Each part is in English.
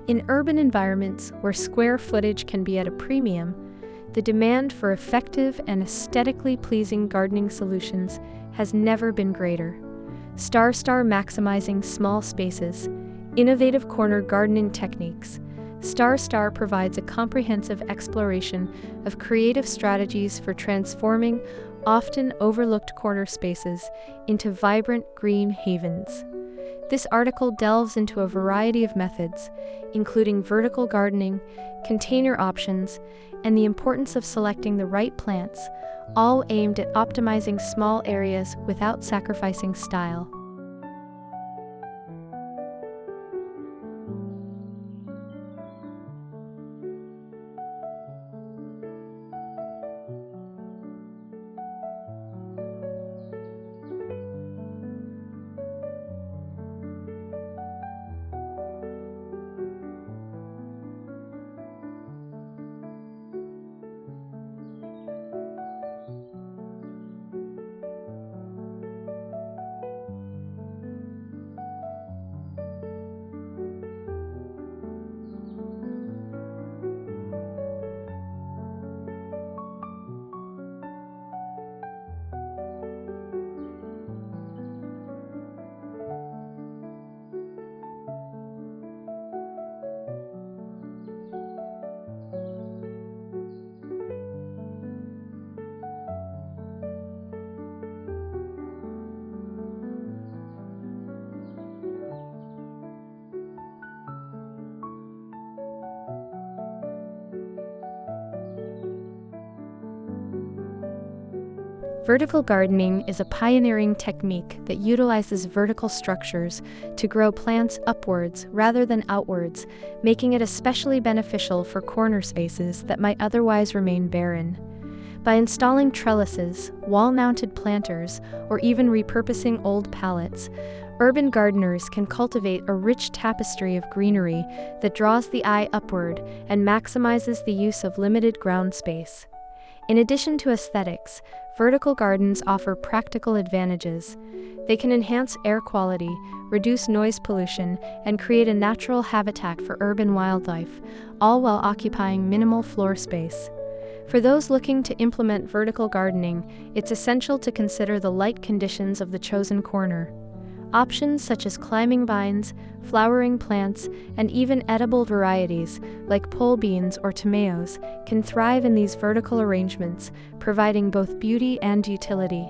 In urban environments where square footage can be at a premium, the demand for effective and aesthetically pleasing gardening solutions has never been greater. StarStar maximizing small spaces, innovative corner gardening techniques. StarStar provides a comprehensive exploration of creative strategies for transforming often overlooked corner spaces into vibrant green havens. This article delves into a variety of methods, including vertical gardening, container options, and the importance of selecting the right plants, all aimed at optimizing small areas without sacrificing style. Vertical gardening is a pioneering technique that utilizes vertical structures to grow plants upwards rather than outwards, making it especially beneficial for corner spaces that might otherwise remain barren. By installing trellises, wall-mounted planters, or even repurposing old pallets, urban gardeners can cultivate a rich tapestry of greenery that draws the eye upward and maximizes the use of limited ground space. In addition to aesthetics, vertical gardens offer practical advantages. They can enhance air quality, reduce noise pollution, and create a natural habitat for urban wildlife, all while occupying minimal floor space. For those looking to implement vertical gardening, it's essential to consider the light conditions of the chosen corner. Options such as climbing vines, flowering plants, and even edible varieties like pole beans or tomatoes can thrive in these vertical arrangements, providing both beauty and utility.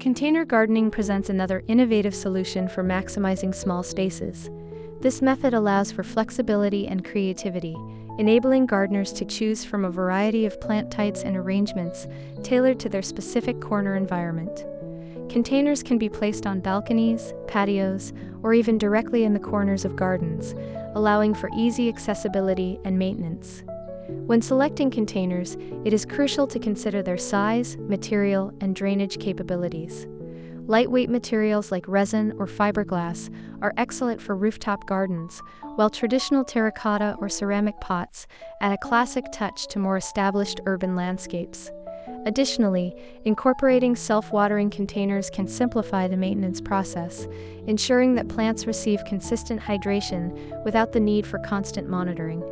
Container gardening presents another innovative solution for maximizing small spaces. This method allows for flexibility and creativity, enabling gardeners to choose from a variety of plant types and arrangements tailored to their specific corner environment. Containers can be placed on balconies, patios, or even directly in the corners of gardens, allowing for easy accessibility and maintenance. When selecting containers, it is crucial to consider their size, material, and drainage capabilities. Lightweight materials like resin or fiberglass are excellent for rooftop gardens, while traditional terracotta or ceramic pots add a classic touch to more established urban landscapes. Additionally, incorporating self-watering containers can simplify the maintenance process, ensuring that plants receive consistent hydration without the need for constant monitoring.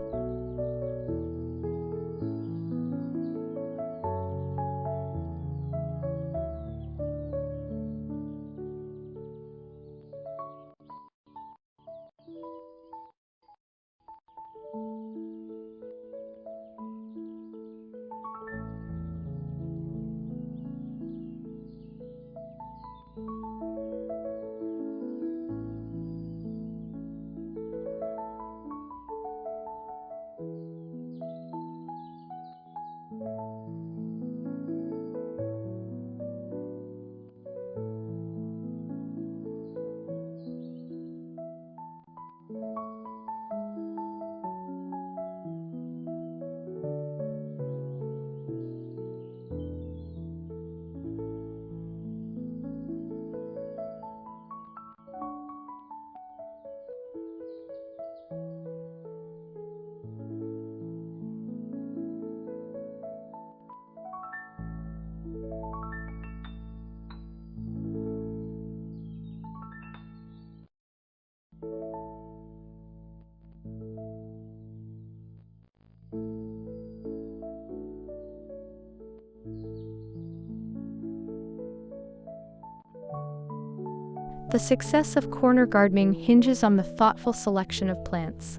The success of corner gardening hinges on the thoughtful selection of plants.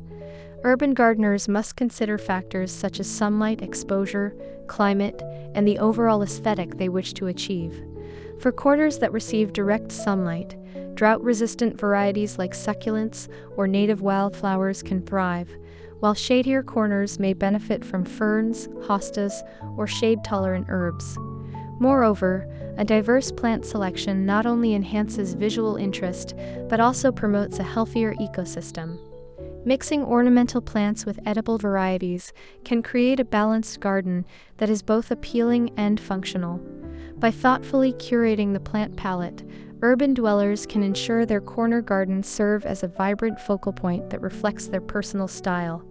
Urban gardeners must consider factors such as sunlight exposure, climate, and the overall aesthetic they wish to achieve. For corners that receive direct sunlight, drought-resistant varieties like succulents or native wildflowers can thrive, while shadier corners may benefit from ferns, hostas, or shade-tolerant herbs. Moreover, a diverse plant selection not only enhances visual interest but also promotes a healthier ecosystem. Mixing ornamental plants with edible varieties can create a balanced garden that is both appealing and functional. By thoughtfully curating the plant palette, urban dwellers can ensure their corner gardens serve as a vibrant focal point that reflects their personal style.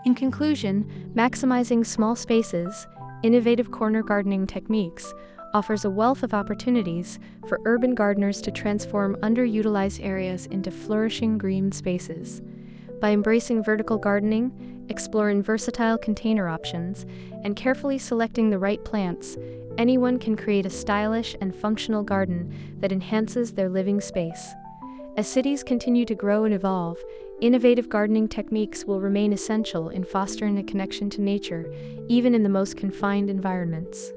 In conclusion, maximizing small spaces, innovative corner gardening techniques, offers a wealth of opportunities for urban gardeners to transform underutilized areas into flourishing green spaces. By embracing vertical gardening, exploring versatile container options, and carefully selecting the right plants, anyone can create a stylish and functional garden that enhances their living space. As cities continue to grow and evolve, innovative gardening techniques will remain essential in fostering a connection to nature, even in the most confined environments.